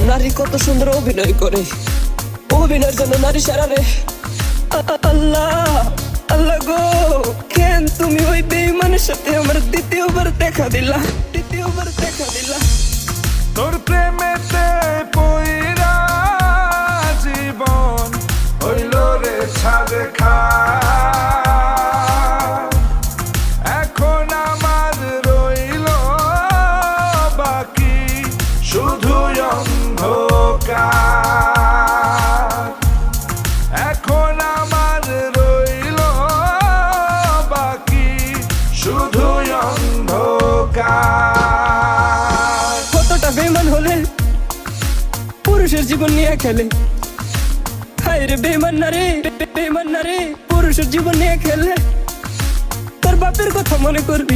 নারী কত সুন্দর অভিনয় করে, অভিনয়ের জন্য নারী সারা রে। আল্লাহ আল্লাহ গো, কেন তুমি ওই বেঈমানের সাথে আমার দ্বিতীয়বার দেখা দিলা, দ্বিতীয়বার দেখা দিলা। তোর প্রেমেতে পইরা জীবন হইল রে ছাড়ে খা। এখন আমার রইল বাকি শুধু অন্ধকার। এখন আমার রইল বাকি শুধু অন্ধকার। কতটা বেঈমান হলে পুরুষের জীবন নিয়ে খেলে। হায় রে বেঈমান নারী, বেঈমান নারী পুরুষের জীবন নিয়ে খেলে। তোর বাপের কথা মনে করবি।